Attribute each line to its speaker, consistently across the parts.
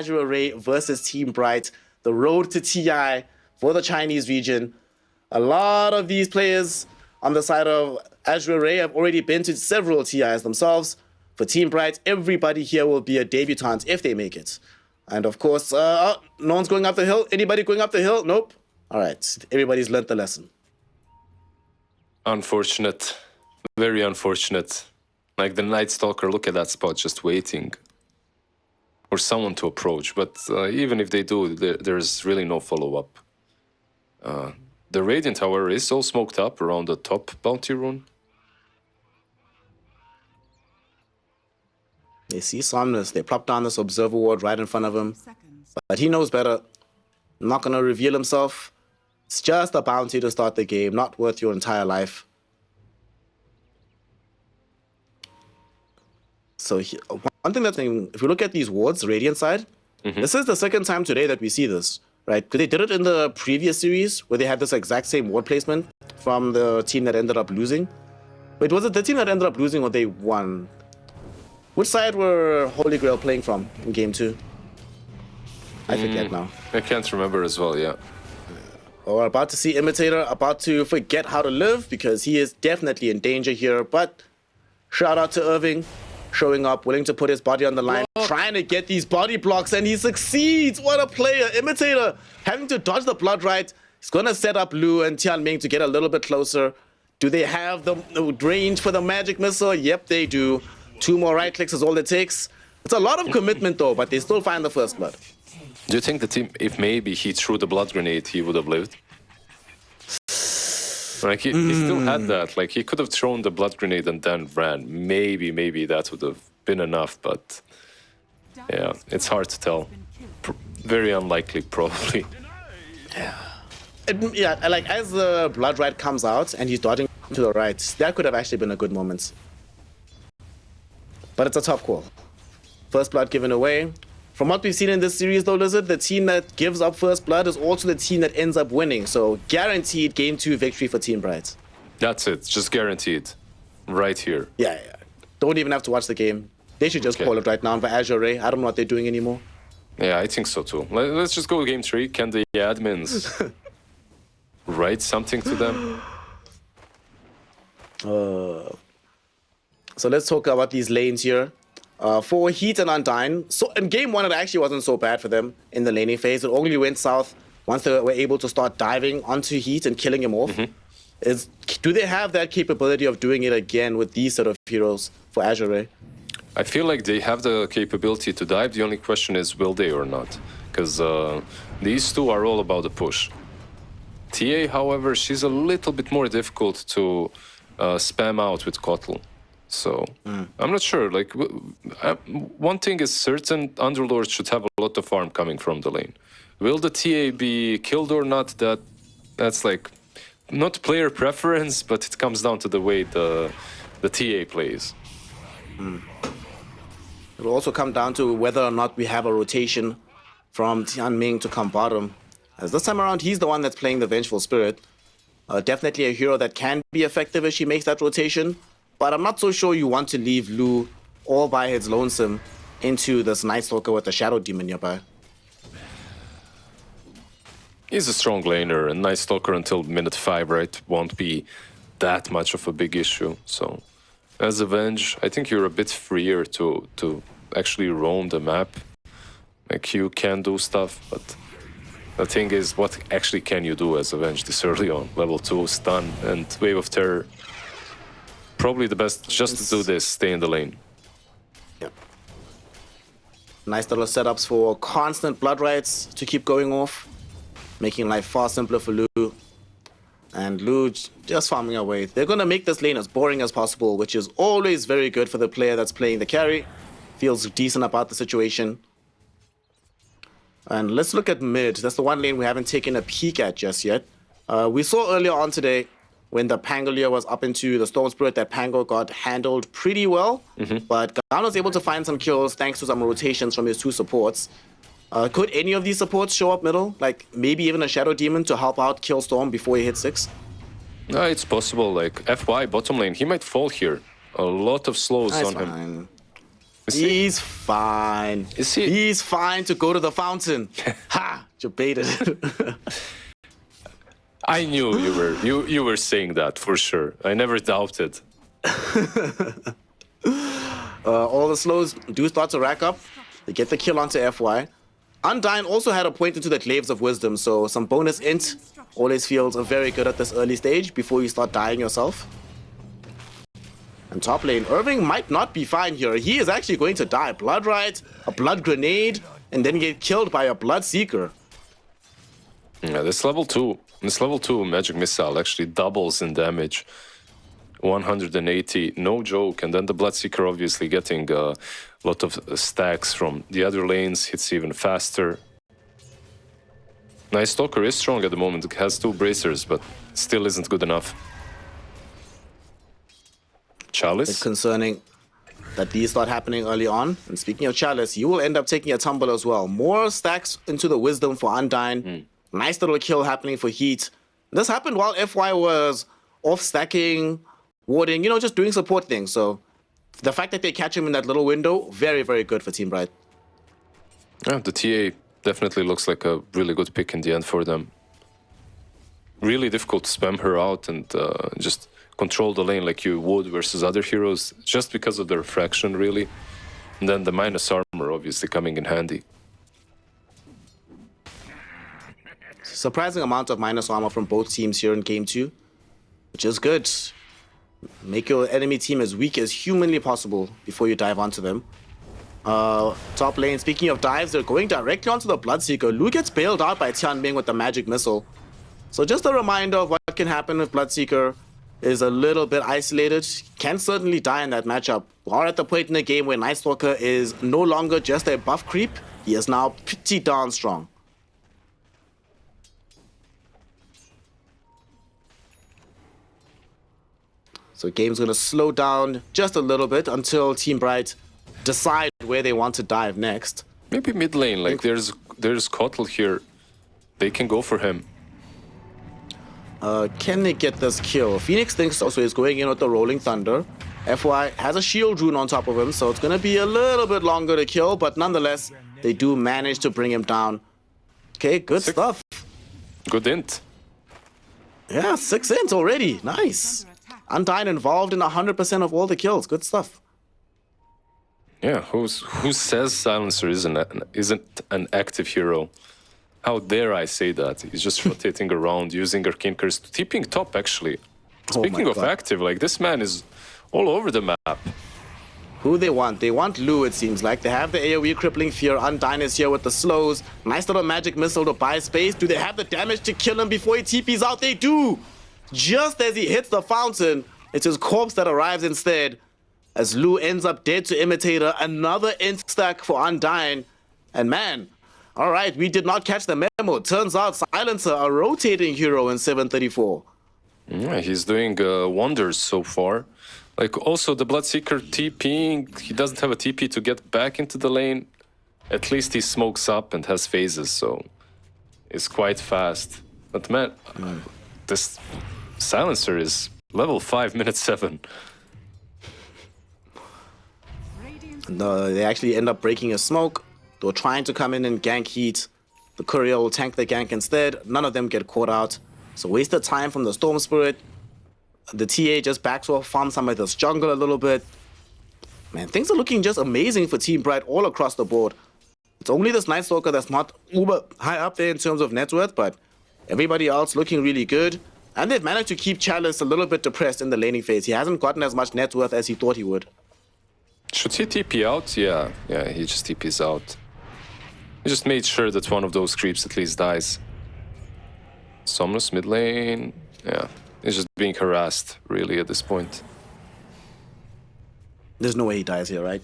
Speaker 1: Azure Ray versus Team Bright. The road to TI for the Chinese region. A lot of these players on the side of Azure Ray have already been to several TIs themselves. For Team Bright, everybody here will be a debutant if they make it. And of course, no one's going up the hill. Anybody going up the hill? Nope. All right, everybody's learned the lesson.
Speaker 2: Unfortunate. Very unfortunate. Like the Night Stalker, look at that spot, just waiting for someone to approach. But even if they do, there's really no follow-up. The Radiant, however, is all smoked up around the top bounty rune.
Speaker 1: They see Somnus. They plop down this observer ward right in front of him. But he knows better. Not going to reveal himself. It's just a bounty to start the game, not worth your entire life. So one thing that's, if we look at these wards, Radiant side, this is the second time today that we see this, right? Because they did it in the previous series where they had this exact same ward placement from the team that ended up losing. Wait, was it the team that ended up losing or they won? Which side were Holy Grail playing from in game 2? I forget now.
Speaker 2: I can't remember as well, yeah.
Speaker 1: We're about to see Imitator about to forget how to live because he is definitely in danger here. But shout out to Irving, showing up, willing to put his body on the line, trying to get these body blocks, and he succeeds. What a player. Imitator having to dodge the blood right. He's going to set up Lu and Tianming to get a little bit closer. Do they have the range for the magic missile? Yep, they do. 2 more right clicks is all it takes. It's a lot of commitment though, but they still find the first blood.
Speaker 2: Do you think the team, if maybe he threw the blood grenade, he would have lived? Like he still had that. Like he could have thrown the blood grenade and then ran. Maybe that would have been enough, but yeah, it's hard to tell. Very unlikely, probably.
Speaker 1: Yeah, like as the blood right comes out and he's dodging to the right, that could have actually been a good moment. But it's a tough call. First blood given away. From what we've seen in this series though, Lizard, the team that gives up first blood is also the team that ends up winning. So guaranteed game 2 victory for Team Bright.
Speaker 2: That's it, just guaranteed. Right here.
Speaker 1: Yeah. Don't even have to watch the game. They should just call it right now for Azure Ray. I don't know what they're doing anymore.
Speaker 2: Yeah, I think so too. Let's just go game 3. Can the admins write something to them?
Speaker 1: So let's talk about these lanes here. For Heat and Undyne, so in game 1 it actually wasn't so bad for them in the laning phase. It only went south once they were able to start diving onto Heat and killing him off. Do they have that capability of doing it again with these sort of heroes for Azure Ray?
Speaker 2: I feel like they have the capability to dive. The only question is, will they or not? Because these two are all about the push. TA, however, she's a little bit more difficult to spam out with Kotl. So I'm not sure. Like one thing is certain, Underlords should have a lot of farm coming from the lane. Will the TA be killed or not? That's like not player preference, but it comes down to the way the TA plays.
Speaker 1: It will also come down to whether or not we have a rotation from Tianming to come bottom. As this time around, he's the one that's playing the Vengeful Spirit. Definitely a hero that can be effective if she makes that rotation. But I'm not so sure you want to leave Lu all by his lonesome into this Night Stalker with the Shadow Demon nearby.
Speaker 2: He's a strong laner, and Night Stalker until minute 5, right, won't be that much of a big issue. So, as a Venge, I think you're a bit freer to actually roam the map. Like, you can do stuff, but the thing is, what actually can you do as a Venge this early on? Level 2, stun, and Wave of Terror. Probably the best just to do this, stay in the lane.
Speaker 1: Yep. Nice little setups for constant blood rights to keep going off, making life far simpler for Lu. And Lu just farming away. They're going to make this lane as boring as possible, which is always very good for the player that's playing the carry. Feels decent about the situation. And let's look at mid. That's the one lane we haven't taken a peek at just yet. We saw earlier on today when the Pangolier was up into the Storm Spirit, that Pango got handled pretty well. But Ghana was able to find some kills thanks to some rotations from his 2 supports. Could any of these supports show up middle? Like maybe even a Shadow Demon to help out kill Storm before he hits 6?
Speaker 2: No, it's possible. Like FY bottom lane, he might fall here. A lot of slows on him.
Speaker 1: He's fine.
Speaker 2: Is he?
Speaker 1: He's fine to go to the fountain. Ha! You baited.
Speaker 2: I knew you were saying that for sure. I never doubted.
Speaker 1: All the slows do start to rack up. They get the kill onto FY. Undyne also had a point into the Glaives of Wisdom, so some bonus int always feels very good at this early stage before you start dying yourself. And top lane, Irving might not be fine here. He is actually going to die. Blood Rite, a Blood Grenade, and then get killed by a Blood Seeker.
Speaker 2: Yeah, this level 2 Magic Missile actually doubles in damage. 180, no joke. And then the Bloodseeker obviously getting a lot of stacks from the other lanes, hits even faster. Nice Stalker is strong at the moment, it has 2 bracers, but still isn't good enough. Chalice?
Speaker 1: It's concerning that these start happening early on. And speaking of Chalice, you will end up taking a tumble as well. More stacks into the Wisdom for Undyne. Nice little kill happening for Heat. This happened while FY was off stacking, warding, you know, just doing support things. So the fact that they catch him in that little window, very, very good for Team Bright.
Speaker 2: Yeah, the TA definitely looks like a really good pick in the end for them. Really difficult to spam her out and just control the lane like you would versus other heroes, just because of the refraction, really. And then the minus armor obviously coming in handy.
Speaker 1: Surprising amount of minus armor from both teams here in Game 2, which is good. Make your enemy team as weak as humanly possible before you dive onto them. Top lane, speaking of dives, they're going directly onto the Bloodseeker. Lu gets bailed out by Tianming with the magic missile. So just a reminder of what can happen if Bloodseeker is a little bit isolated. Can certainly die in that matchup. We're at the point in the game where Night Stalker is no longer just a buff creep. He is now pretty darn strong. So game's gonna slow down just a little bit until Team Bright decide where they want to dive next.
Speaker 2: Maybe mid lane, like there's Kotl here. They can go for him.
Speaker 1: Can they get this kill? Phoenix thinks also he's going in with the Rolling Thunder. FY has a shield rune on top of him, so it's gonna be a little bit longer to kill, but nonetheless, they do manage to bring him down. Okay, good stuff.
Speaker 2: Good int.
Speaker 1: Yeah, 6 int already. Nice. Undyne involved in 100% of all the kills. Good stuff.
Speaker 2: Yeah, who says Silencer isn't an active hero? How dare I say that? He's just rotating around, using Arcane Curse, TPing top actually. Speaking of active, like this man is all over the map.
Speaker 1: Who they want? They want Lu, it seems like. They have the AoE Crippling Fear. Undyne is here with the slows. Nice little magic missile to buy space. Do they have the damage to kill him before he TPs out? They do! Just as he hits the fountain, it's his corpse that arrives instead. As Lu ends up dead to Imitator. Another int stack for Undyne. And man, alright, we did not catch the memo. Turns out Silencer, a rotating hero in 734.
Speaker 2: Yeah, he's doing wonders so far. Like also the Bloodseeker TPing, he doesn't have a TP to get back into the lane. At least he smokes up and has phases, so it's quite fast. But man, this Silencer is level 5, minute 7.
Speaker 1: No, they actually end up breaking a smoke. They were trying to come in and gank Heat. The courier will tank the gank instead. None of them get caught out. So wasted time from the Storm Spirit. The TA just backs off, farms some of this jungle a little bit. Man, things are looking just amazing for Team Bright all across the board. It's only this Night Stalker that's not uber high up there in terms of net worth, but everybody else looking really good. And they've managed to keep Chalice a little bit depressed in the laning phase. He hasn't gotten as much net worth as he thought he would.
Speaker 2: Should he TP out? Yeah, he just TPs out. He just made sure that one of those creeps at least dies. Somnus mid lane, yeah. He's just being harassed, really, at this point.
Speaker 1: There's no way he dies here, right?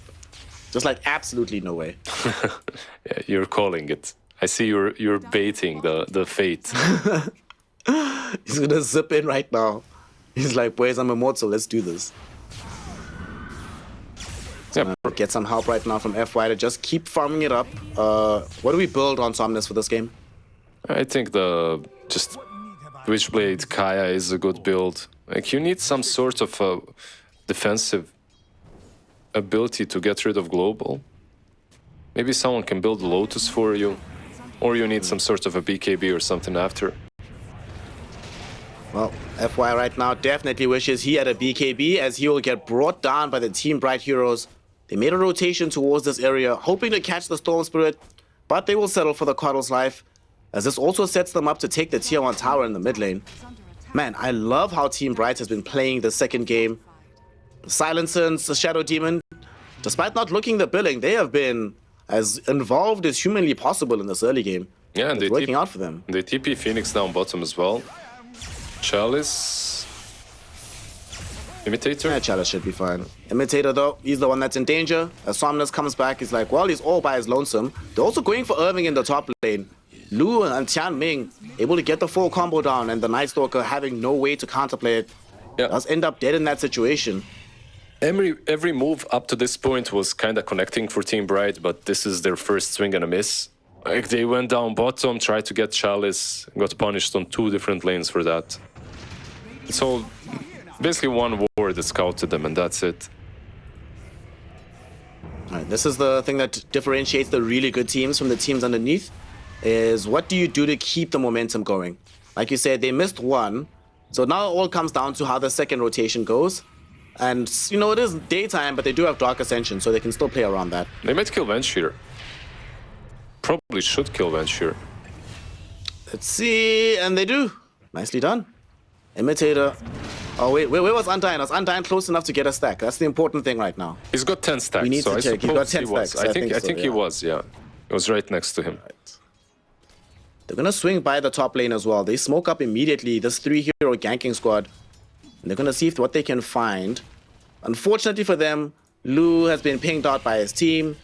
Speaker 1: Just like absolutely no way.
Speaker 2: Yeah, you're calling it. I see you're baiting the fate.
Speaker 1: He's gonna zip in right now. He's like, boys, I'm immortal, let's do this.
Speaker 2: Yeah.
Speaker 1: Get some help right now from FY to just keep farming it up. What do we build on Somnus for this game?
Speaker 2: I think just Witchblade Kaya is a good build. Like you need some sort of defensive ability to get rid of global. Maybe someone can build Lotus for you, or you need some sort of a BKB or something after.
Speaker 1: Well, FY right now definitely wishes he had a BKB, as he will get brought down by the Team Bright heroes. They made a rotation towards this area, hoping to catch the Storm Spirit, but they will settle for the Coddle's life, as this also sets them up to take the tier 1 tower in the mid lane. Man, I love how Team Bright has been playing the second game. Silencers, the Shadow Demon, despite not looking the billing, they have been as involved as humanly possible in this early game.
Speaker 2: Yeah, and
Speaker 1: it's working out for them.
Speaker 2: They TP Phoenix down bottom as well. Chalice. Imitator?
Speaker 1: Yeah, Chalice should be fine. Imitator, though, he's the one that's in danger. As Somnus comes back, he's like, well, he's all by his lonesome. They're also going for Irving in the top lane. Lu and Tian Ming able to get the full combo down, and the Night Stalker having no way to counterplay it.
Speaker 2: Yeah.
Speaker 1: Does end up dead in that situation.
Speaker 2: Every move up to this point was kind of connecting for Team Bright, but this is their first swing and a miss. Like, they went down bottom, tried to get Chalice, got punished on 2 different lanes for that. So basically one ward that scouted them, and that's it.
Speaker 1: All right, this is the thing that differentiates the really good teams from the teams underneath, is what do you do to keep the momentum going? Like you said, they missed one, so now it all comes down to how the second rotation goes. And, you know, it is daytime, but they do have Dark Ascension, so they can still play around that.
Speaker 2: They might kill Venge here. Probably should kill Venge here.
Speaker 1: Let's see, and they do. Nicely done. Imitator. Oh, wait, where was Undyne? Was Undyne close enough to get a stack? That's the important thing right now.
Speaker 2: He's got 10 stacks,
Speaker 1: We need
Speaker 2: so
Speaker 1: to check. He's got 10 stacks.
Speaker 2: I think
Speaker 1: so,
Speaker 2: he was, yeah. It was right next to him.
Speaker 1: Right. They're going to swing by the top lane as well. They smoke up immediately this 3-hero ganking squad. And they're going to see what they can find. Unfortunately for them, Lu has been pinged out by his team.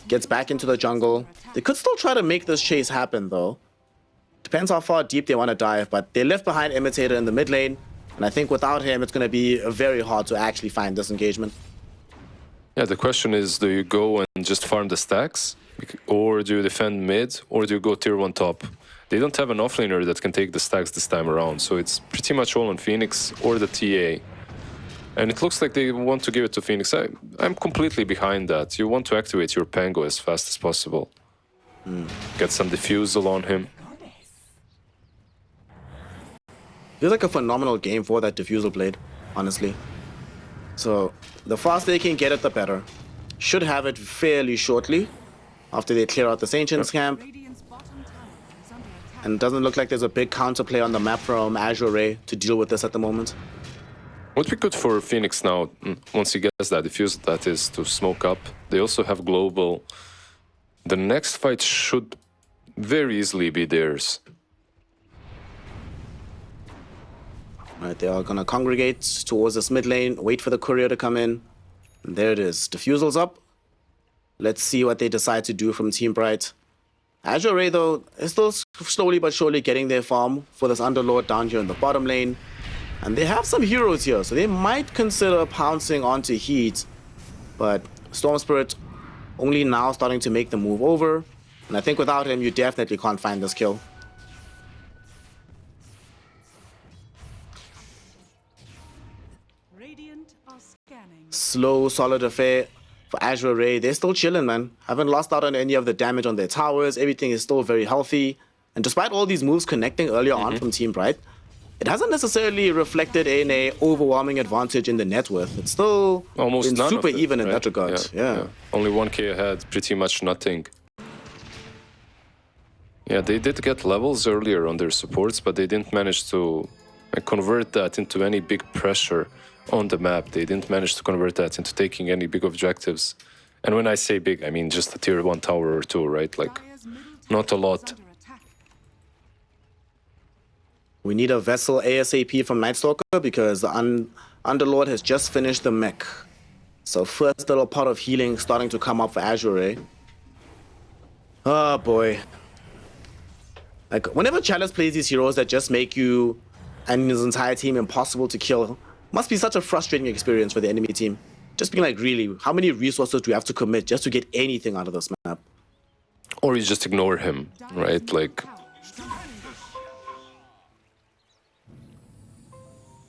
Speaker 1: Gets back into the jungle. They could still try to make this chase happen, though. Depends how far deep they want to dive, but they left behind Imitator in the mid lane. And I think without him, it's going to be very hard to actually find this engagement.
Speaker 2: Yeah, the question is, do you go and just farm the stacks? Or do you defend mid? Or do you go tier 1 top? They don't have an offlaner that can take the stacks this time around, so it's pretty much all on Phoenix or the TA. And it looks like they want to give it to Phoenix. I'm completely behind that. You want to activate your Pango as fast as possible. Get some diffusal on him.
Speaker 1: Feels like a phenomenal game for that diffusal blade, honestly. So the faster they can get it, the better. Should have it fairly shortly after they clear out the Ancients camp. And it doesn't look like there's a big counterplay on the map from Azure Ray to deal with this at the moment.
Speaker 2: What we could for Phoenix now, once he gets that diffusal, that is to smoke up. They also have global. The next fight should very easily be theirs.
Speaker 1: Right, they are going to congregate towards this mid lane, wait for the courier to come in. And there it is. Diffusal's up. Let's see what they decide to do from Team Bright. Azure Ray, though, is still slowly but surely getting their farm for this Underlord down here in the bottom lane. And they have some heroes here, so they might consider pouncing onto Heat. But Storm Spirit only now starting to make the move over. And I think without him, you definitely can't find this kill. Slow, solid affair for Azure Ray. They're still chilling, man. Haven't lost out on any of the damage on their towers. Everything is still very healthy. And despite all these moves connecting earlier on from Team Bright, it hasn't necessarily reflected in a overwhelming advantage in the net worth. It's still
Speaker 2: almost
Speaker 1: been
Speaker 2: none
Speaker 1: super
Speaker 2: of it,
Speaker 1: even in
Speaker 2: right?
Speaker 1: that regard. Yeah.
Speaker 2: Only 1k ahead, pretty much nothing. Yeah, they did get levels earlier on their supports, but they didn't manage to convert that into any big pressure on the map. They didn't manage to convert that into taking any big objectives. And when I say big, I mean just a tier 1 tower or 2, right? Like, not a lot.
Speaker 1: We need a vessel ASAP from Night Stalker because the Underlord has just finished the mech. So first little pot of healing starting to come up for Azure Ray. Oh boy. Like, whenever Chalice plays these heroes that just make you and his entire team impossible to kill, must be such a frustrating experience for the enemy team. Just being like, really, how many resources do you have to commit just to get anything out of this map?
Speaker 2: Or you just ignore him, right? Like...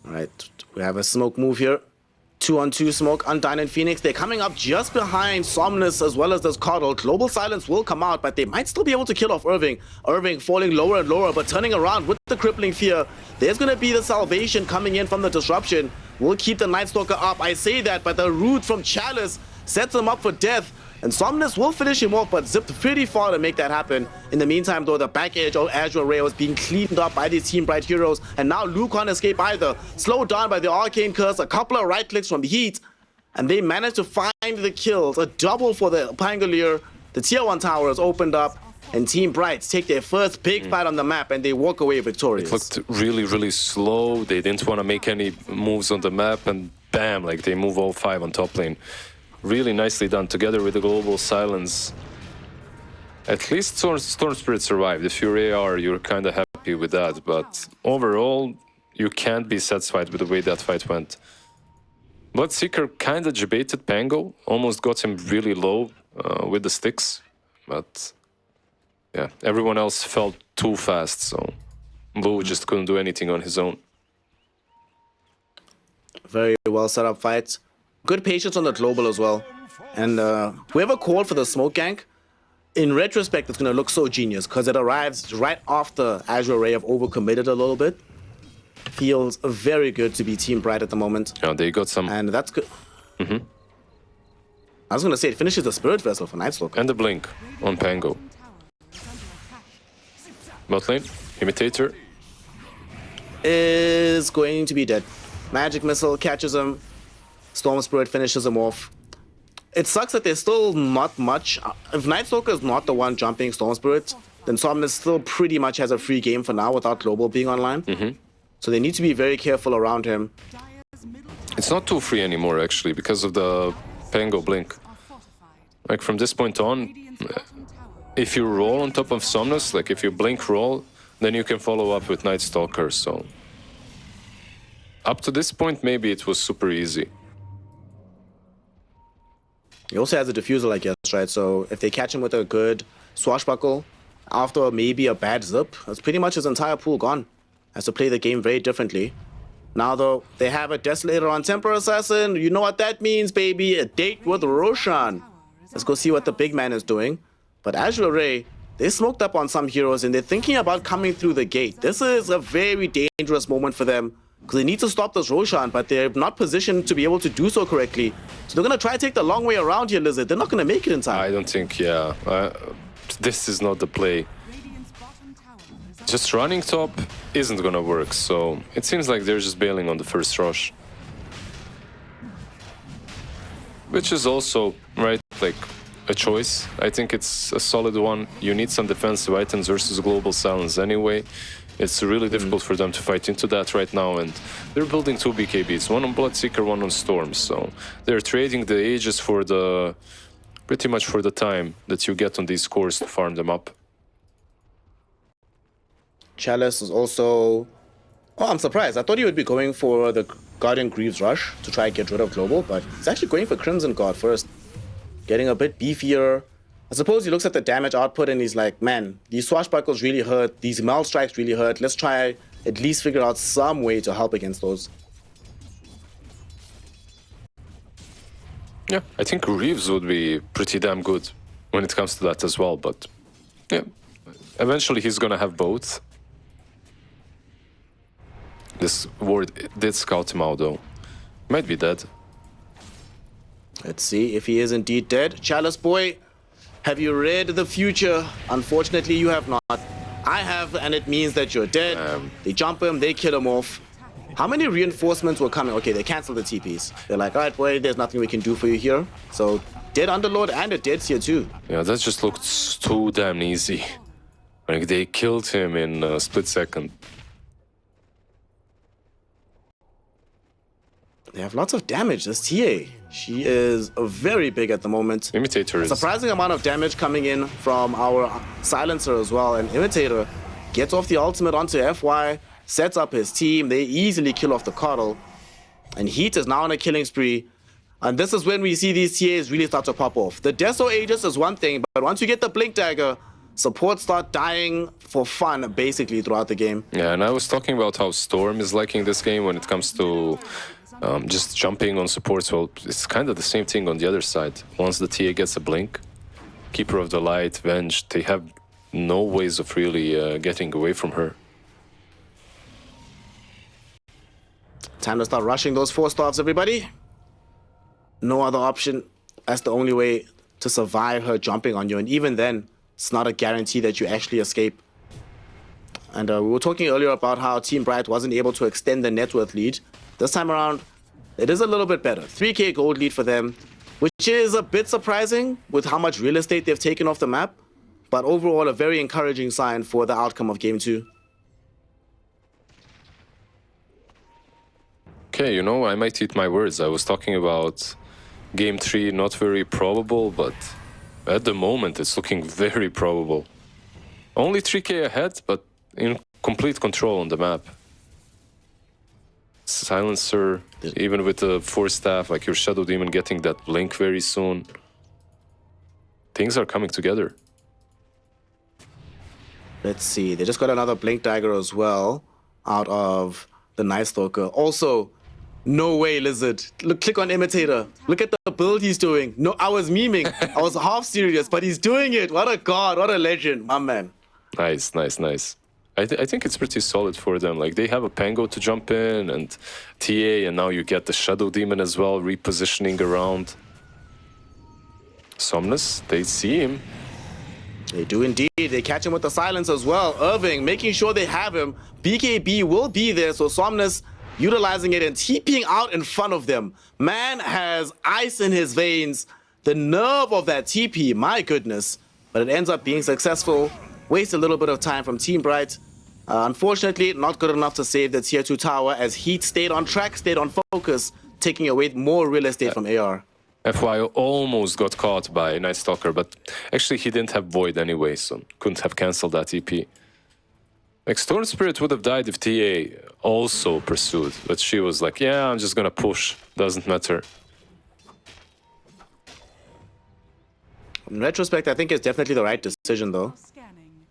Speaker 1: Alright, we have a smoke move here. 2-on-2 smoke, Undyne and Phoenix. They're coming up just behind Somnus as well as this Coddle. Global Silence will come out, but they might still be able to kill off Irving. Irving falling lower and lower, but turning around with the Crippling Fear. There's going to be the salvation coming in from the Disruption. We'll keep the Night Stalker up. I say that, but the root from Chalice sets him up for death. And Somnus will finish him off, but zipped pretty far to make that happen. In the meantime, though, the back edge of Azure Ray was being cleaned up by these Team Bright heroes. And now Luke can't escape either. Slowed down by the Arcane Curse, a couple of right clicks from Heat. And they managed to find the kills. A double for the Pangolier. The Tier 1 tower is opened up. And Team Bright take their first big fight on the map, and they walk away victorious.
Speaker 2: It looked really, really slow. They didn't want to make any moves on the map. And bam, like they move all 5 on top lane. Really nicely done, together with the Global Silence. At least Storm Spirit survived. If you're AR, you're kind of happy with that. But overall, you can't be satisfied with the way that fight went. Bloodseeker kind of debated Pango, almost got him really low with the sticks. But yeah, everyone else fell too fast, so Blue just couldn't do anything on his own.
Speaker 1: Very well set up fights. Good patience on the global as well. And whoever called for the smoke gank, in retrospect, it's going to look so genius because it arrives right after Azure Ray have overcommitted a little bit. Feels very good to be Team Bright at the moment.
Speaker 2: Yeah, they got some...
Speaker 1: And that's good. I was going to say, it finishes the Spirit Vessel for Night Stalker.
Speaker 2: And the Blink on Pango. Bot lane, Imitator.
Speaker 1: Is going to be dead. Magic Missile catches him. Storm Spirit finishes him off. It sucks that there's still not much. If Night Stalker is not the one jumping Storm Spirit, then Somnus still pretty much has a free game for now without Global being online. So they need to be very careful around him.
Speaker 2: It's not too free anymore, actually, because of the Pango Blink. Like, from this point on, if you roll on top of Somnus, like if you Blink roll, then you can follow up with Night Stalker, so... Up to this point, maybe it was super easy.
Speaker 1: He also has a diffusal, I guess, right? So if they catch him with a good swashbuckle, after maybe a bad zip, that's pretty much his entire pool gone. Has to play the game very differently. Now, though, they have a Desolator on Temper Assassin. You know what that means, baby. A date with Roshan. Let's go see what the big man is doing. But Azure Ray, they smoked up on some heroes, and they're thinking about coming through the gate. This is a very dangerous moment for them, because they need to stop this Roshan, but they're not positioned to be able to do so correctly. So they're going to try to take the long way around here, Lizard. They're not going to make it in time.
Speaker 2: I don't think, yeah. This is not the play. Just running top isn't going to work, so it seems like they're just bailing on the first rush. Which is also, right, like a choice. I think it's a solid one. You need some defensive items versus Global Silence anyway. It's really difficult for them to fight into that right now, and they're building 2 BKBs, one on Bloodseeker, one on Storm, so they're trading the ages for the... pretty much for the time that you get on these cores to farm them up.
Speaker 1: Chalice is also... Oh, I'm surprised. I thought he would be going for the Guardian Greaves Rush to try and get rid of Global, but he's actually going for Crimson Guard first. Getting a bit beefier. I suppose he looks at the damage output and he's like, man, these swashbuckles really hurt, these Mel strikes really hurt. Let's try at least figure out some way to help against those.
Speaker 2: Yeah, I think Reeves would be pretty damn good when it comes to that as well, but yeah, eventually he's gonna have both. This ward did scout him out though. Might be dead.
Speaker 1: Let's see if he is indeed dead. Chalice boy, have you read the future? Unfortunately, you have not. I have, and it means that you're dead. They jump him, they kill him off. How many reinforcements were coming? Okay, they canceled the TPs. They're like, all right, boy, there's nothing we can do for you here. So, dead Underlord and a dead Tier 2.
Speaker 2: Yeah, that just looked too damn easy. Like, they killed him in a split second.
Speaker 1: They have lots of damage. This TA, she is very big at the moment.
Speaker 2: Imitator is...
Speaker 1: Surprising amount of damage coming in from our Silencer as well. And Imitator gets off the ultimate onto FY, sets up his team. They easily kill off the Coddle. And Heat is now on a killing spree. And this is when we see these TAs really start to pop off. The Deso Aegis is one thing, but once you get the Blink Dagger, supports start dying for fun, basically, throughout the game.
Speaker 2: Yeah, and I was talking about how Storm is liking this game when it comes to Just jumping on supports, well, it's kind of the same thing on the other side. Once the TA gets a blink, Keeper of the Light, Venge, they have no ways of really getting away from her.
Speaker 1: Time to start rushing those 4-stars, everybody. No other option. That's the only way to survive her jumping on you. And even then, it's not a guarantee that you actually escape. And we were talking earlier about how Team Bright wasn't able to extend the net worth lead. This time around, it is a little bit better. 3k gold lead for them, which is a bit surprising with how much real estate they've taken off the map. But overall, a very encouraging sign for the outcome of Game 2.
Speaker 2: Okay, you know, I might eat my words. I was talking about Game 3 not very probable, but at the moment it's looking very probable. Only 3k ahead, but in complete control on the map. Silencer, even with the 4-staff, like your Shadow Demon getting that blink very soon. Things are coming together.
Speaker 1: Let's see, they just got another blink dagger as well out of the Night Stalker. Also, no way, Lizard. Look, click on Imitator. Look at the build he's doing. No, I was memeing. I was half serious, but he's doing it. What a god, what a legend, my man.
Speaker 2: Nice, nice, nice. I think it's pretty solid for them. Like, they have a Pango to jump in and TA, and now you get the Shadow Demon as well, repositioning around. Somnus, they see him.
Speaker 1: They do indeed. They catch him with the silence as well. Irving making sure they have him. BKB will be there, so Somnus utilizing it and TPing out in front of them. Man has ice in his veins. The nerve of that TP, my goodness. But it ends up being successful. Waste a little bit of time from Team Bright. Unfortunately, not good enough to save the tier 2 tower as Heat stayed on track, stayed on focus, taking away more real estate from AR.
Speaker 2: FY almost got caught by Night Stalker, but actually he didn't have Void anyway, so couldn't have cancelled that EP. Like, Storm Spirit would have died if TA also pursued, but she was like, yeah, I'm just gonna push, doesn't matter.
Speaker 1: In retrospect, I think it's definitely the right decision though,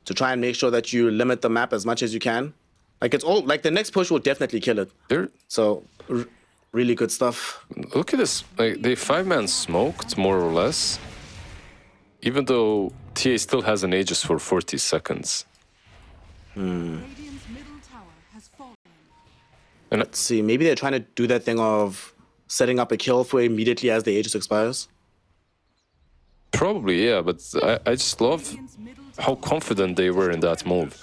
Speaker 1: to try and make sure that you limit the map as much as you can. Like, it's all, like, the next push will definitely kill it. So, really good stuff.
Speaker 2: Look at this, like, they 5-man smoked, more or less, even though TA still has an Aegis for 40 seconds. And
Speaker 1: let's see, maybe they're trying to do that thing of setting up a kill for immediately as the Aegis expires.
Speaker 2: Probably, yeah, but I just love how confident they were in that move.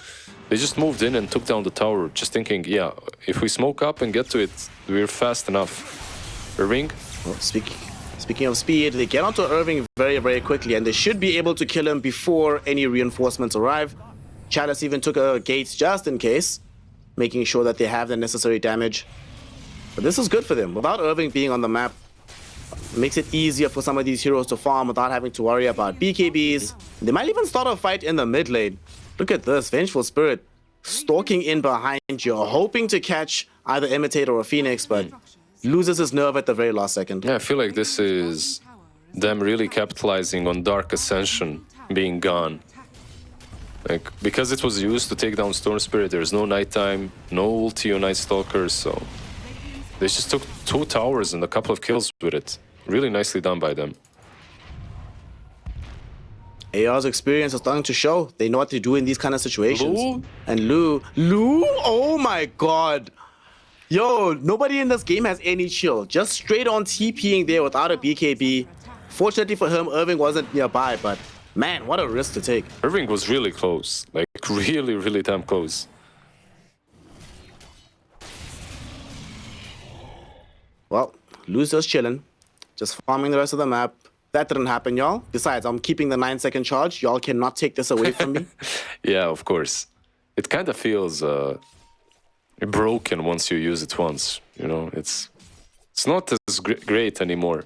Speaker 2: They just moved in and took down the tower, just thinking, yeah, if we smoke up and get to it, we're fast enough. Irving?
Speaker 1: Well, speaking of speed, they get onto Irving very, very quickly, and they should be able to kill him before any reinforcements arrive. Chalice even took a gate just in case, making sure that they have the necessary damage. But this is good for them. Without Irving being on the map, it makes it easier for some of these heroes to farm without having to worry about BKBs. They might even start a fight in the mid lane. Look at this, Vengeful Spirit stalking in behind you, hoping to catch either Imitator or Phoenix, but loses his nerve at the very last second.
Speaker 2: Yeah, I feel like this is them really capitalizing on Dark Ascension being gone. Like, because it was used to take down Storm Spirit, there's no nighttime, no ulti on Night Stalkers, so they just took 2 towers and a couple of kills with it. Really nicely done by them.
Speaker 1: AR's experience is starting to show. They know what to do in these kind of situations.
Speaker 2: Lou?
Speaker 1: And Lou, oh my god. Yo, nobody in this game has any chill. Just straight on TPing there without a BKB. Fortunately for him, Irving wasn't nearby, but man, what a risk to take.
Speaker 2: Irving was really close, like really, really damn close.
Speaker 1: Well, Lou's just chilling, just farming the rest of the map. That didn't happen, y'all. Besides, I'm keeping the 9-second charge. Y'all cannot take this away from me.
Speaker 2: Yeah, of course. It kind of feels broken once you use it once, you know? It's not as great anymore.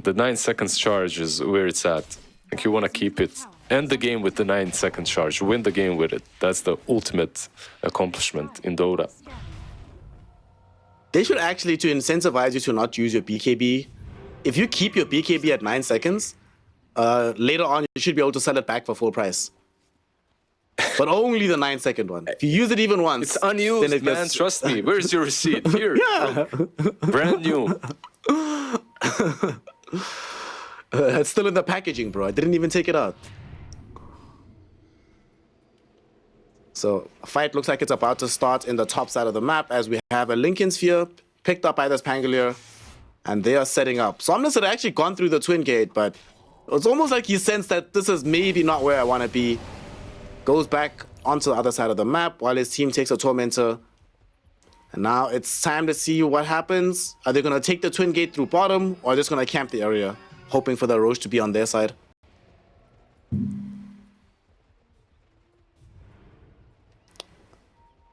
Speaker 2: The 9 seconds charge is where it's at. Like, you want to keep it. End the game with the 9-second charge. Win the game with it. That's the ultimate accomplishment in Dota.
Speaker 1: They should actually, to incentivize you to not use your BKB, if you keep your BKB at 9 seconds, later on you should be able to sell it back for full price. but only the 9-second one. If you use it even once,
Speaker 2: It's unused,
Speaker 1: then it
Speaker 2: man.
Speaker 1: gets...
Speaker 2: Trust me. Where's your receipt? Here.
Speaker 1: Yeah.
Speaker 2: Brand new.
Speaker 1: It's still in the packaging, bro. I didn't even take it out. So, fight looks like it's about to start in the top side of the map as we have a Lincoln Sphere picked up by this Pangolier, and they are setting up. Somnus had actually gone through the Twin Gate, but it's almost like he sensed that this is maybe not where I want to be. Goes back onto the other side of the map while his team takes a Tormentor. And now it's time to see what happens. Are they going to take the Twin Gate through bottom, or are they just going to camp the area, hoping for the Roche to be on their side?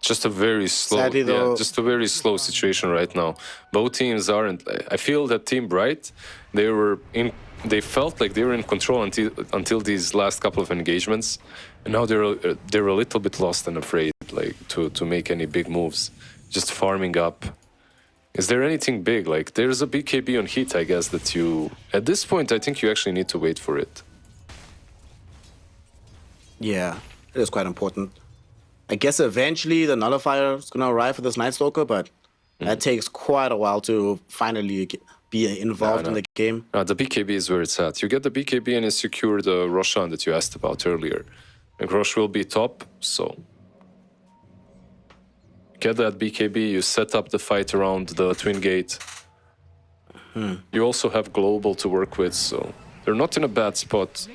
Speaker 2: Just a very slow,
Speaker 1: Sadly, though,
Speaker 2: just a very slow situation right now. Both teams aren't. I feel that Team Bright, they felt like they were in control until these last couple of engagements, and now they're a little bit lost and afraid, like to make any big moves, just farming up. Is there anything big? Like there's a BKB on Heat, I guess, that you at this point I think you actually need to wait for it.
Speaker 1: Yeah, it is quite important. I guess eventually the Nullifier is going to arrive for this Night Stalker, but that takes quite a while to finally be involved in the game.
Speaker 2: No, the BKB is where it's at. You get the BKB and you secure the Roshan that you asked about earlier. And Rosh will be top, so... Get that BKB, you set up the fight around the Twin Gate. You also have Global to work with, so they're not in a bad spot.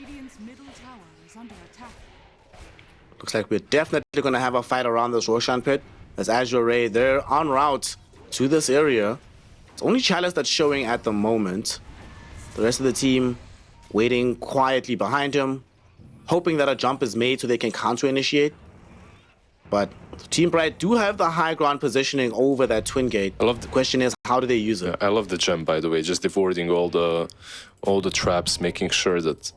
Speaker 1: Looks like we're definitely going to have a fight around this Roshan pit. As Azure Ray, they're en route to this area. It's only Chalice that's showing at the moment. The rest of the team waiting quietly behind him, hoping that a jump is made so they can counter-initiate. But Team Bright do have the high ground positioning over that Twin Gate. The question is, how do they use it?
Speaker 2: I love the gem, by the way, just avoiding all the traps, making sure that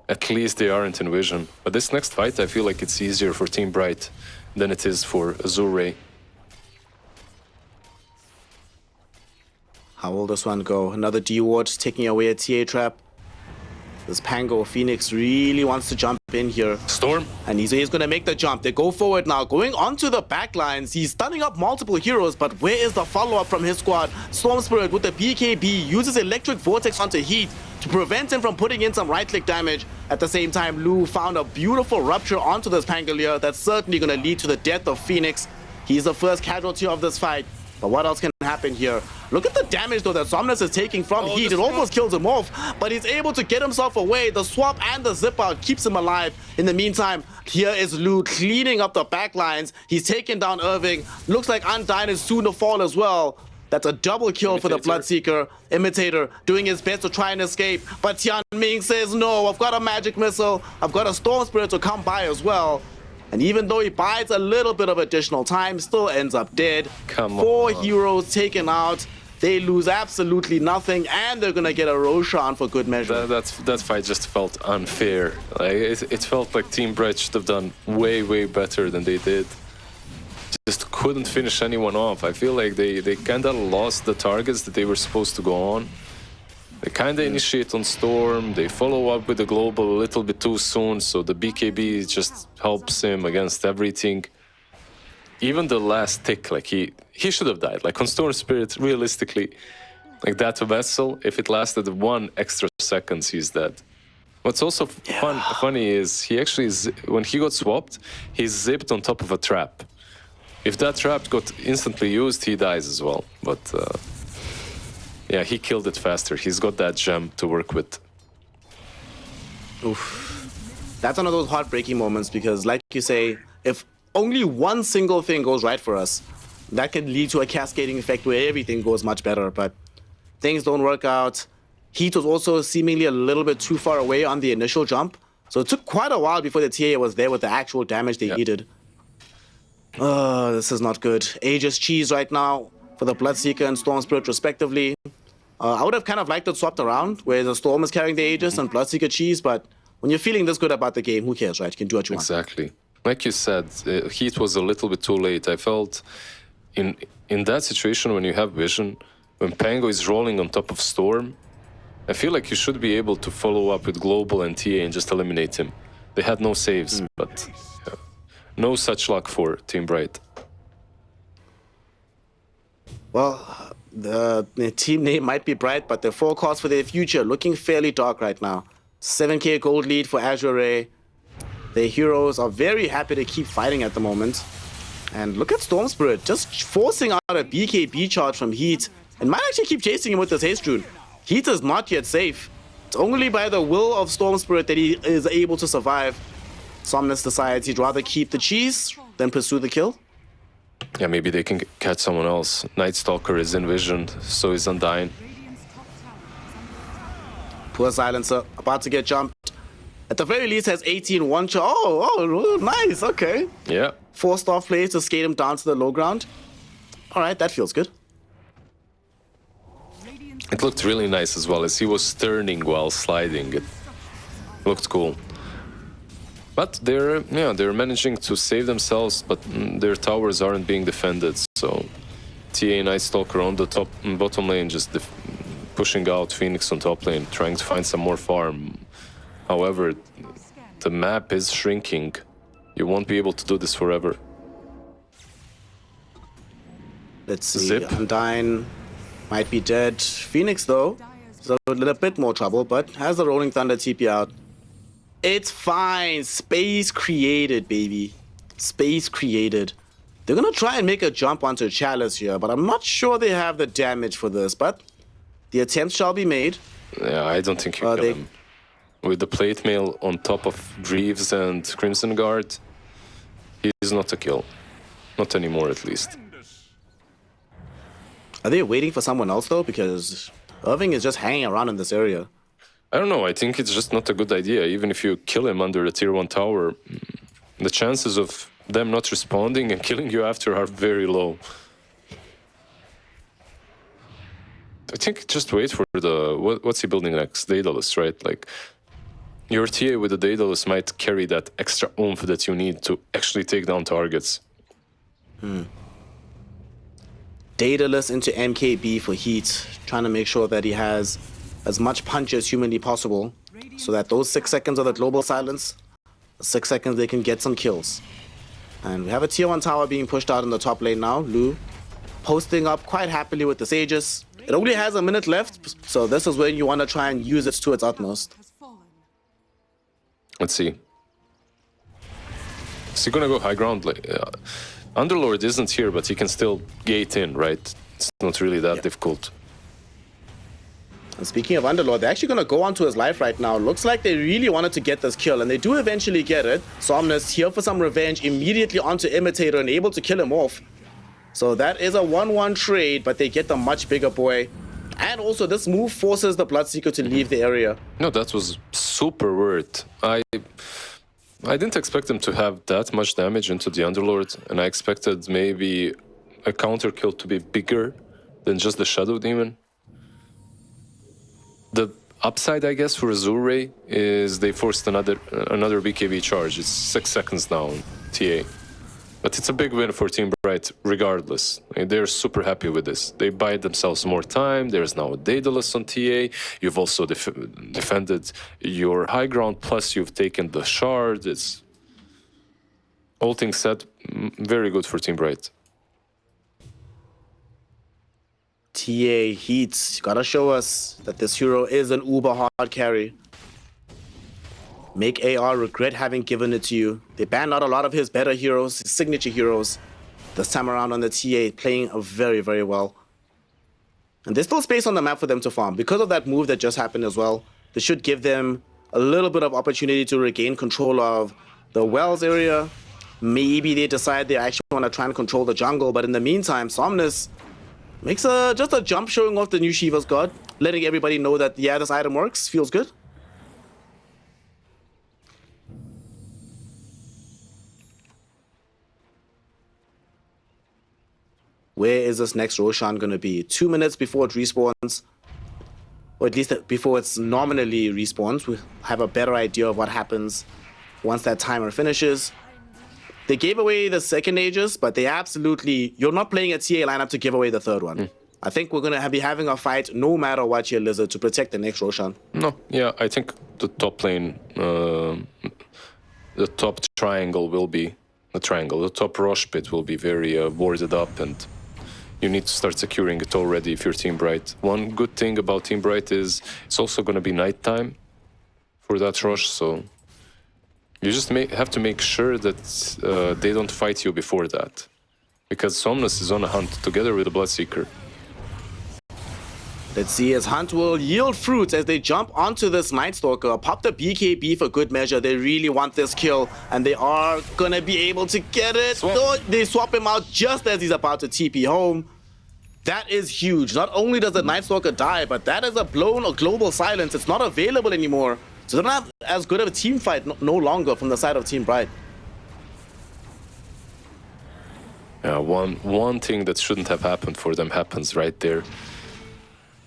Speaker 2: at least they aren't in vision. But this next fight, I feel like it's easier for Team Bright than it is for Azure Ray.
Speaker 1: How will this one go? Another D-Ward taking away a TA trap. This Pango Phoenix really wants to jump in here.
Speaker 2: Storm.
Speaker 1: And he's going to make the jump. They go forward now, going onto the backlines. He's stunning up multiple heroes, but where is the follow-up from his squad? Storm Spirit with the BKB uses Electric Vortex onto Heat to prevent him from putting in some right-click damage. At the same time, Lu found a beautiful rupture onto this Pangolier that's certainly going to lead to the death of Phoenix. He's the first casualty of this fight. But what else can happen here? Look at the damage, though, that Somnus is taking from Heat. It almost kills him off, but he's able to get himself away. The swap and the zip out keeps him alive. In the meantime, here is Lu cleaning up the backlines. He's taken down Irving. Looks like Undyne is soon to fall as well. That's a double kill for the Bloodseeker. Imitator doing his best to try and escape, but Tian Ming says, no, I've got a magic missile. I've got a Storm Spirit to come by as well. And even though he buys a little bit of additional time, still ends up dead.
Speaker 2: Come on.
Speaker 1: 4 heroes taken out. They lose absolutely nothing, and they're gonna get a Roshan for good measure.
Speaker 2: That fight just felt unfair. Like, it felt like Team Bright should have done way, way better than they did. Just couldn't finish anyone off. I feel like they kind of lost the targets that they were supposed to go on. They kind of initiate on Storm, they follow up with the Global a little bit too soon, so the BKB just helps him against everything. Even the last tick, like he should have died. Like on Storm Spirit, realistically, like that vessel, if it lasted 1 extra seconds, he's dead. What's also funny is he actually, when he got swapped, he zipped on top of a trap. If that trap got instantly used, he dies as well. But yeah, he killed it faster. He's got that gem to work with.
Speaker 1: Oof. That's one of those heartbreaking moments because, like you say, if only one single thing goes right for us, that can lead to a cascading effect where everything goes much better. But things don't work out. Heat was also seemingly a little bit too far away on the initial jump. So it took quite a while before the TA was there with the actual damage they needed. Oh, this is not good. Aegis cheese right now for the Bloodseeker and Storm Spirit respectively. I would have kind of liked it swapped around, where the Storm is carrying the Aegis and Bloodseeker cheese, but when you're feeling this good about the game, who cares, right? You can do what you want.
Speaker 2: Exactly. Like you said, Heat was a little bit too late. I felt in that situation when you have vision, when Pango is rolling on top of Storm, I feel like you should be able to follow up with Global and TA and just eliminate him. They had no saves, but... Yeah. No such luck for Team Bright.
Speaker 1: Well, the team name might be bright, but the forecast for their future looking fairly dark right now. 7k gold lead for Azure Ray. Their heroes are very happy to keep fighting at the moment. And look at Storm Spirit just forcing out a BKB charge from Heat and might actually keep chasing him with this haste rune. Heat is not yet safe. It's only by the will of Storm Spirit that he is able to survive. Somnus decides he'd rather keep the cheese than pursue the kill.
Speaker 2: Yeah, maybe they can catch someone else. Night Stalker is envisioned, so is Undyne.
Speaker 1: Poor Silencer, about to get jumped. At the very least has 18 one shot. Oh, nice, okay.
Speaker 2: Yeah.
Speaker 1: 4-star plays to skate him down to the low ground. All right, that feels good.
Speaker 2: It looked really nice as well, as he was turning while sliding. It looked cool. But they're managing to save themselves, but their towers aren't being defended. So TA Night Stalker on the bottom lane, just pushing out Phoenix on top lane, trying to find some more farm. However, the map is shrinking. You won't be able to do this forever.
Speaker 1: Let's see.
Speaker 2: Zip.
Speaker 1: Undyne might be dead. Phoenix, though, is a little bit more trouble, but has the Rolling Thunder TP out. It's fine. Space created, baby. Space created. They're going to try and make a jump onto Chalice here, but I'm not sure they have the damage for this. But the attempt shall be made.
Speaker 2: Yeah, I don't think you kill him. With the plate mail on top of Greaves and Crimson Guard, he's not a kill. Not anymore, at least.
Speaker 1: Are they waiting for someone else, though? Because Irving is just hanging around in this area.
Speaker 2: I don't know. I think it's just not a good idea. Even if you kill him under a tier 1 tower, the chances of them not responding and killing you after are very low. I think just wait for the... What's he building next? Daedalus, right? Like, your TA with the Daedalus might carry that extra oomph that you need to actually take down targets.
Speaker 1: Daedalus into MKB for Heat, trying to make sure that he has as much punch as humanly possible, so that those 6 seconds of the global silence, 6 seconds they can get some kills. And we have a tier 1 tower being pushed out in the top lane now. Lu posting up quite happily with the Sages. It only has a minute left, so this is when you want to try and use it to its utmost.
Speaker 2: Let's see. Is he gonna go high ground? Like, Underlord isn't here, but he can still gate in, right? It's not really that difficult.
Speaker 1: And speaking of Underlord, they're actually going to go onto his life right now. Looks like they really wanted to get this kill, and they do eventually get it. Somnus here for some revenge, immediately onto Imitator and able to kill him off. So that is a 1-1 trade, but they get the much bigger boy. And also, this move forces the Bloodseeker to leave the area.
Speaker 2: No, that was super weird. I didn't expect him to have that much damage into the Underlord, and I expected maybe a counter kill to be bigger than just the Shadow Demon. The upside, I guess, for Azure Ray is they forced another BKB charge. It's 6 seconds now on TA. But it's a big win for Team Bright, regardless. I mean, they're super happy with this. They buy themselves more time. There's now a Daedalus on TA. You've also defended your high ground, plus you've taken the shard. It's all things said, very good for Team Bright.
Speaker 1: TA Heat, gotta show us that this hero is an uber hard carry. Make AR regret having given it to you. They banned out a lot of his better heroes, his signature heroes. This time around on the TA, playing very, very well. And there's still space on the map for them to farm. Because of that move that just happened as well, this should give them a little bit of opportunity to regain control of the Wells area. Maybe they decide they actually want to try and control the jungle, but in the meantime, Somnus makes just a jump showing off the new Shiva's God, letting everybody know that, yeah, this item works, feels good. Where is this next Roshan going to be? 2 minutes before it respawns, or at least before it's nominally respawns. We have a better idea of what happens once that timer finishes. They gave away the second Aegis, but they absolutely... You're not playing a TA lineup to give away the third one. I think we're going to be having a fight no matter what here, Lizard, to protect the next Roshan.
Speaker 2: No, yeah, I think the top lane, the top triangle will be the triangle. The top rush pit will be very warded up, and you need to start securing it already if you're Team Bright. One good thing about Team Bright is it's also going to be nighttime for that rush, so you just have to make sure that they don't fight you before that, because Somnus is on a hunt together with the Bloodseeker.
Speaker 1: Let's see as Hunt will yield fruits as they jump onto this Night Stalker. Pop the BKB for good measure. They really want this kill, and they are gonna be able to get it. So they swap him out just as he's about to TP home. That is huge. Not only does the Night Stalker die, but that is a blown or global silence. It's not available anymore. So they don't have as good of a team fight no longer from the side of Team Bright.
Speaker 2: Yeah, one thing that shouldn't have happened for them happens right there.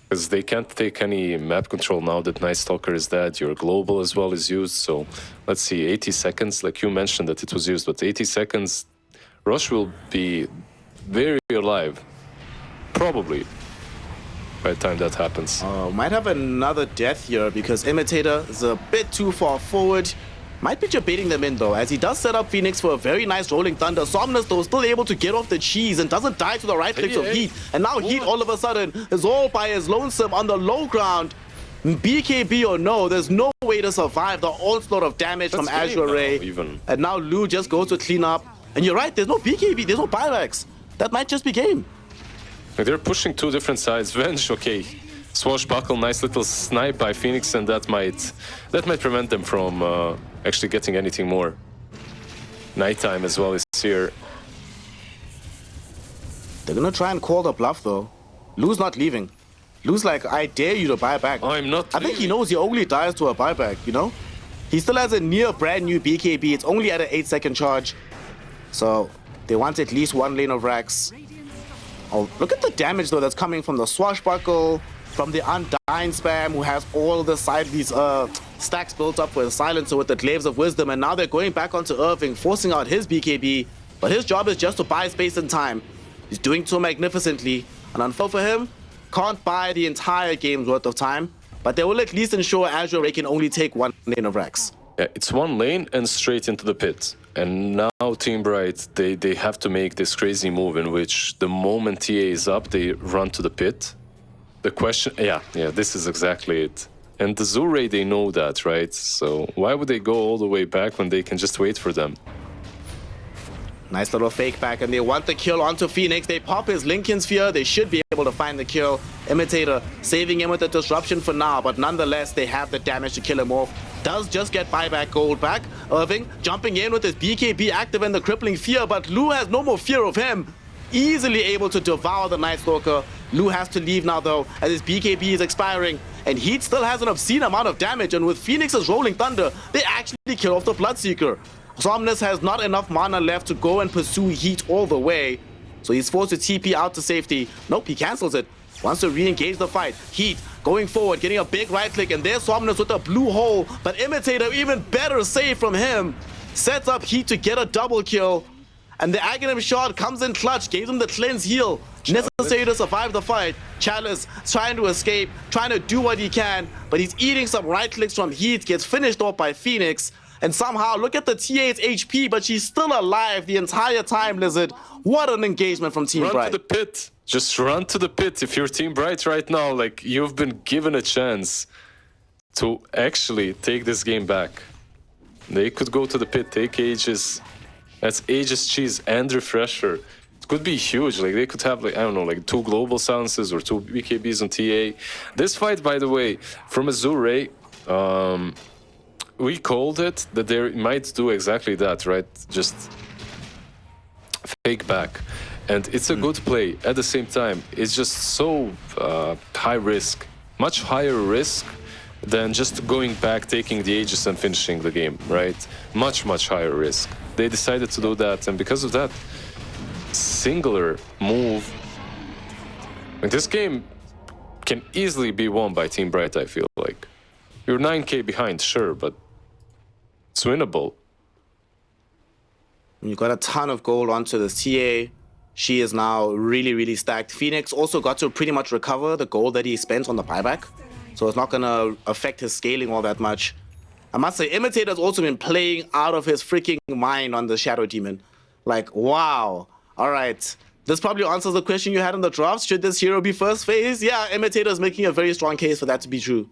Speaker 2: Because they can't take any map control now that Night Stalker is dead. Your global as well is used. So let's see, 80 seconds, like you mentioned that it was used, but 80 seconds, Rush will be very alive. Probably by the time that happens.
Speaker 1: Might have another death here because Imitator is a bit too far forward. Might be baiting them in though, as he does set up Phoenix for a very nice rolling thunder. Somnus though still able to get off the cheese and doesn't die to the right clicks of Heat. And now Heat all of a sudden is all by his lonesome on the low ground. BKB or no, there's no way to survive the onslaught of damage from Azure Ray. And now Lu just goes to clean up. And you're right, there's no BKB, there's no buybacks. That might just be game.
Speaker 2: They're pushing two different sides. Venge, okay. Swashbuckle, nice little snipe by Phoenix, and that might prevent them from actually getting anything more. Nighttime as well is here.
Speaker 1: They're gonna try and call the bluff though. Lu's not leaving. Lu's like, I dare you to buy back.
Speaker 2: I'm not
Speaker 1: I think he knows he only dies to a buyback, you know? He still has a near brand new BKB. It's only at an 8-second charge. So they want at least one lane of racks. Oh, look at the damage though that's coming from the Swashbuckle, from the Undying Spam, who has all the these stacks built up for a silencer with the Glaives of Wisdom, and now they're going back onto Irving, forcing out his BKB, but his job is just to buy space and time. He's doing so magnificently, and unfortunately for him, can't buy the entire game's worth of time, but they will at least ensure Azure Ray can only take one lane of racks.
Speaker 2: Yeah, it's one lane and straight into the pit. And now Team Bright, they have to make this crazy move in which the moment TA is up, they run to the pit. The question, yeah, this is exactly it. And the Azure Ray, they know that, right? So why would they go all the way back when they can just wait for them?
Speaker 1: Nice little fake back, and they want the kill onto Phoenix. They pop his Lincoln Sphere. They should be able to find the kill. Imitator saving him with the disruption for now, but nonetheless, they have the damage to kill him off. Does just get buyback gold back. Irving jumping in with his BKB active and the crippling fear, but Lu has no more fear of him. Easily able to devour the Night Stalker. Lu has to leave now though, as his BKB is expiring, and Heat still has an obscene amount of damage, and with Phoenix's rolling thunder, they actually kill off the Bloodseeker. Somnus has not enough mana left to go and pursue Heat all the way, so he's forced to TP out to safety. Nope, he cancels it. Wants to re-engage the fight. Heat going forward, getting a big right click, and there's Somnus with a blue hole, but Imitator, even better save from him, sets up Heat to get a double kill, and the Aghanim shot comes in clutch, gave him the cleanse heal necessary to survive the fight. Chalice trying to escape, trying to do what he can, but he's eating some right clicks from Heat, gets finished off by Phoenix. And somehow, look at the TA's HP, but she's still alive the entire time, Lizard. What an engagement from Team Bright.
Speaker 2: Run to the pit. Just run to the pit. If you're Team Bright right now, like, you've been given a chance to actually take this game back. They could go to the pit, take Aegis. That's Aegis Cheese and Refresher. It could be huge. Like, they could have, like, I don't know, like 2 global silences or 2 BKBs on TA. This fight, by the way, from Azure Ray, we called it that they might do exactly that, right? Just fake back. And it's a good play. At the same time, it's just so high risk. Much higher risk than just going back, taking the Aegis and finishing the game, right? Much, much higher risk. They decided to do that, and because of that singular move, like, this game can easily be won by Team Bright, I feel like. You're 9k behind, sure, but it's winnable.
Speaker 1: You got a ton of gold onto the TA. She is now really, really stacked. Phoenix also got to pretty much recover the gold that he spent on the buyback, so it's not going to affect his scaling all that much. I must say, Imitator's also been playing out of his freaking mind on the Shadow Demon. Like, wow. All right. This probably answers the question you had in the draft. Should this hero be first phase? Yeah, Imitator is making a very strong case for that to be true.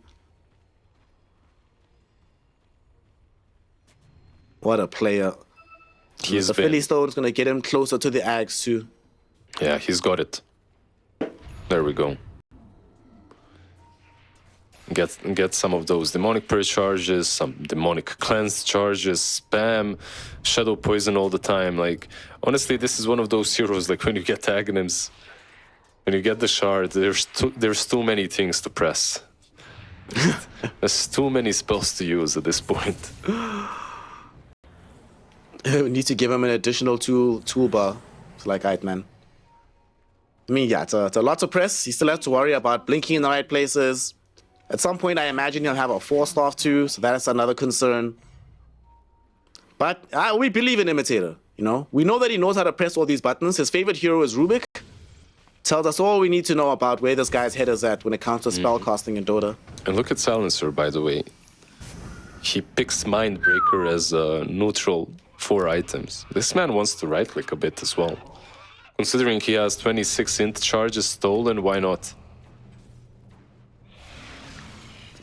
Speaker 1: What a player. The Philly Stone's going to get him closer to the Ags too.
Speaker 2: Yeah, he's got it. There we go. Get some of those demonic prayer charges, some demonic cleanse charges, spam, shadow poison all the time. Like, honestly, this is one of those heroes, like when you get Aghanims, when you get the shard, there's too many things to press. There's too many spells to use at this point.
Speaker 1: We need to give him an additional toolbar. It's like, alright, man. I mean, yeah, it's a lot to press. He still has to worry about blinking in the right places. At some point, I imagine he'll have a 4-staff too, so that's another concern. But we believe in Imitator, you know? We know that he knows how to press all these buttons. His favorite hero is Rubik. Tells us all we need to know about where this guy's head is at when it comes to spellcasting in Dota.
Speaker 2: And look at Silencer, by the way. He picks Mindbreaker as a neutral 4 items. This man wants to right-click a bit as well. Considering he has 26 int charges stolen, why not?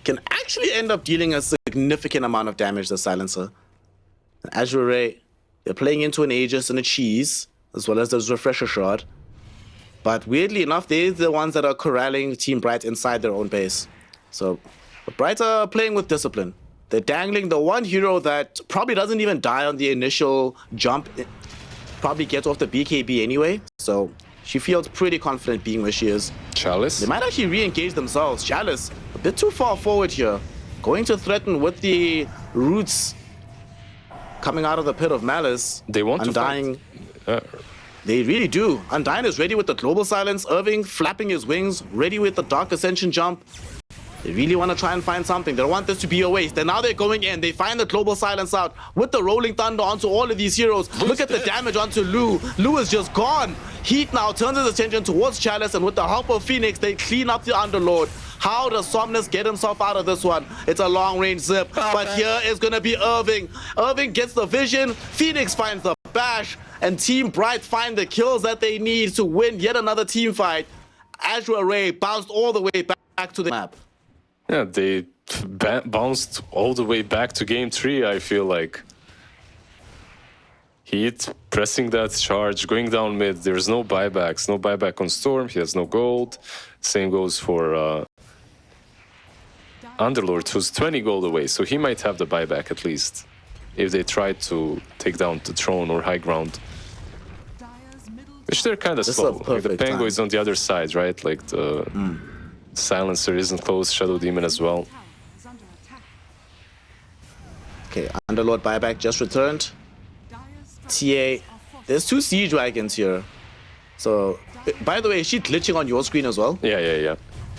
Speaker 1: Can actually end up dealing a significant amount of damage to Silencer. And Azure Ray, they're playing into an Aegis and a Cheese, as well as this Refresher Shard. But weirdly enough, they're the ones that are corralling Team Bright inside their own base. So the Bright are playing with discipline. They're dangling the one hero that probably doesn't even die on the initial jump. It probably gets off the BKB anyway. So she feels pretty confident being where she is.
Speaker 2: Chalice?
Speaker 1: They might actually re-engage themselves. Chalice, a bit too far forward here. Going to threaten with the roots coming out of the Pit of Malice.
Speaker 2: They want
Speaker 1: Undying.
Speaker 2: to fight.
Speaker 1: They really do. Undying is ready with the Global Silence. Irving flapping his wings, ready with the Dark Ascension jump. They really want to try and find something. They don't want this to be a waste. And now they're going in. They find the Global Silence out with the Rolling Thunder onto all of these heroes. Look at the damage onto Lu. Lu is just gone. Heat now turns his attention towards Chalice, and with the help of Phoenix, they clean up the Underlord. How does Somnus get himself out of this one? It's a long-range zip, but here is going to be Irving. Irving gets the vision. Phoenix finds the bash, and Team Bright find the kills that they need to win yet another team fight. Azure Ray bounced all the way back to the map.
Speaker 2: Yeah, they bounced all the way back to game 3, I feel like. Heat pressing that charge, going down mid. There's no buybacks. No buyback on Storm. He has no gold. Same goes for Underlord, who's 20 gold away. So he might have the buyback at least, if they try to take down the throne or high ground. Which they're kind of slow. Like the Penguin is on the other side, right? Like the Silencer isn't close, Shadow Demon as well.
Speaker 1: Okay, Underlord buyback just returned. TA, there's 2 Siege Dragons here. So, by the way, is she glitching on your screen as well?
Speaker 2: Yeah.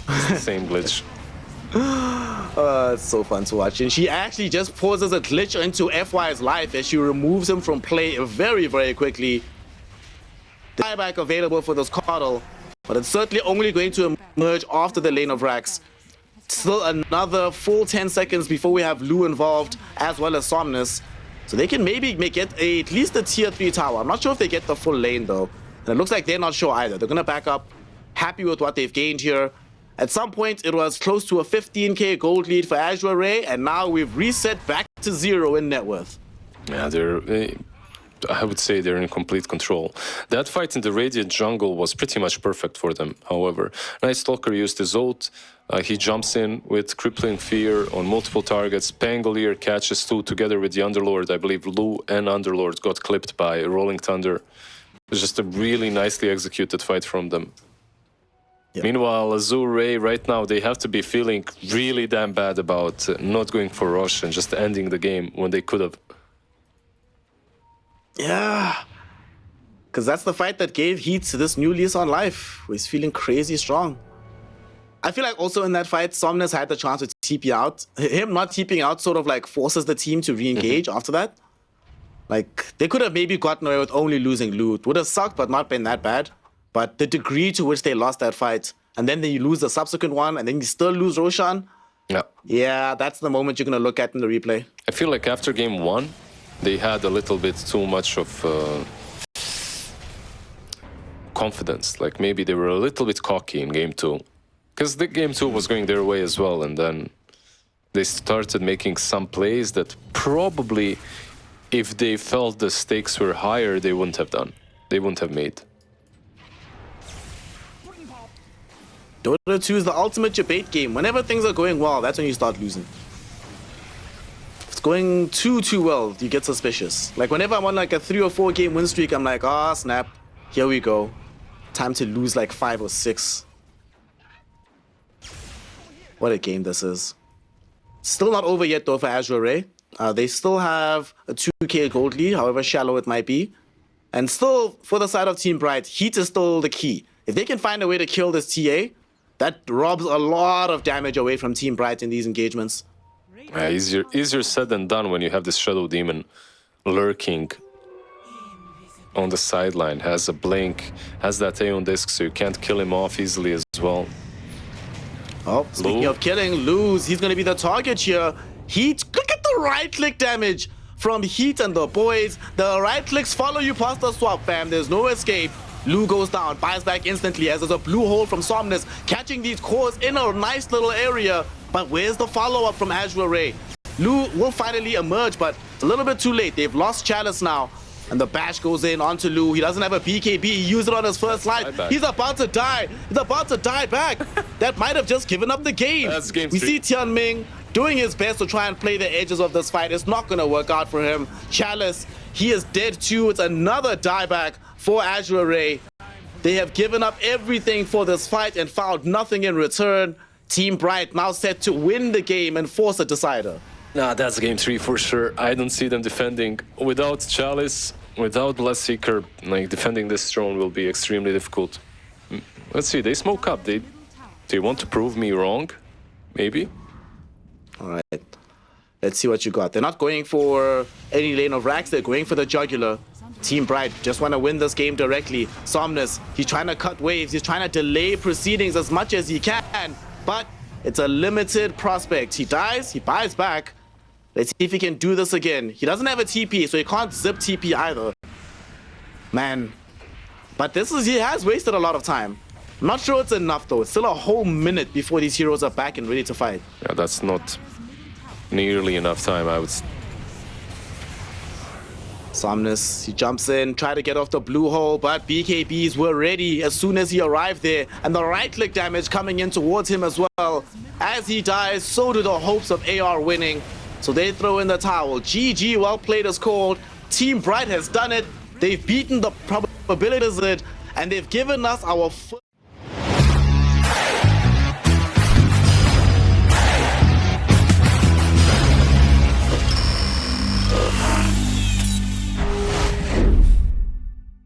Speaker 2: It's the same glitch.
Speaker 1: It's so fun to watch. And she actually just pauses a glitch into FY's life as she removes him from play very, very quickly. The buyback available for this Coddle, but it's certainly only going to emerge after the lane of Rax. Still another full 10 seconds before we have Lu involved, as well as Somnus. So they can maybe get at least a tier 3 tower. I'm not sure if they get the full lane though. And it looks like they're not sure either. They're gonna back up, happy with what they've gained here. At some point, it was close to a 15k gold lead for Azure Ray, and now we've reset back to 0 in net worth.
Speaker 2: Yeah, I would say they're in complete control. That fight in the Radiant jungle was pretty much perfect for them, however. Night Stalker used his ult. He jumps in with Crippling Fear on multiple targets. Pangolier catches 2 together with the Underlord. I believe Lu and Underlord got clipped by Rolling Thunder. It was just a really nicely executed fight from them. Yep. Meanwhile, Azure Ray, right now, they have to be feeling really damn bad about not going for Rush and just ending the game when they could have.
Speaker 1: Yeah, because that's the fight that gave Heat to this new lease on life. He's feeling crazy strong. I feel like also in that fight, Somnus had the chance to TP out. Him not TPing out sort of like forces the team to re-engage after that. Like, they could have maybe gotten away with only losing loot. Would have sucked, but not been that bad. But the degree to which they lost that fight, and then you lose the subsequent one, and then you still lose Roshan. Yeah, that's the moment you're going to look at in the replay.
Speaker 2: I feel like after game 1, they had a little bit too much of confidence. Like maybe they were a little bit cocky in game 2. Because the game 2 was going their way as well, and then they started making some plays that probably, if they felt the stakes were higher, they wouldn't have done. They wouldn't have made.
Speaker 1: Dota 2 is the ultimate debate game. Whenever things are going well, that's when you start losing. If it's going too well, you get suspicious. Like whenever I'm on like a 3 or 4 game win streak, I'm like, ah, snap, here we go. Time to lose like 5 or 6. What a game this is. Still not over yet though for Azure Ray. They still have a 2k gold lead, however shallow it might be. And still, for the side of Team Bright, heat is still the key. If they can find a way to kill this TA, that robs a lot of damage away from Team Bright in these engagements.
Speaker 2: Yeah, easier said than done when you have this Shadow Demon lurking on the sideline, has a blink, has that Aeon disc, so you can't kill him off easily as well.
Speaker 1: Oh, speaking of killing, Luz, he's going to be the target here. Heat, look at the right-click damage from Heat and the boys. The right clicks follow you past the swap, fam. There's no escape. Lu goes down, buys back instantly as there's a blue hole from Somnus, catching these cores in a nice little area. But where's the follow-up from Azure Ray? Lu will finally emerge, but it's a little bit too late. They've lost Chalice now. And the bash goes in onto Lu. He doesn't have a BKB. He used it on his first line. He's about to die. He's about to die back. That might have just given up the game.
Speaker 2: That's game
Speaker 1: we
Speaker 2: 3.
Speaker 1: see Tianming doing his best to try and play the edges of this fight. It's not going to work out for him. Chalice, he is dead too. It's another dieback for Azure Ray. They have given up everything for this fight and found nothing in return. Team Bright now set to win the game and force a decider.
Speaker 2: Nah, that's game 3 for sure. I don't see them defending. Without Chalice, without Bloodseeker, like defending this throne will be extremely difficult. Let's see, they smoke up. They want to prove me wrong? Maybe?
Speaker 1: Alright. Let's see what you got. They're not going for any lane of racks, they're going for the jugular. Team Bright just want to win this game directly. Somnus, he's trying to cut waves, he's trying to delay proceedings as much as he can, but it's a limited prospect. He dies, he buys back. Let's see if he can do this again. He doesn't have a TP, so he can't zip TP either. Man. But he has wasted a lot of time. I'm not sure it's enough though. It's still a whole minute before these heroes are back and ready to fight.
Speaker 2: Yeah, that's not nearly enough time, I would say.
Speaker 1: Somnus, he jumps in, try to get off the blue hole, but BKBs were ready as soon as he arrived there. And the right-click damage coming in towards him as well. As he dies, so do the hopes of AR winning. So they throw in the towel. GG, well played is called. Team Bright has done it. They've beaten the probabilities, and they've given us our first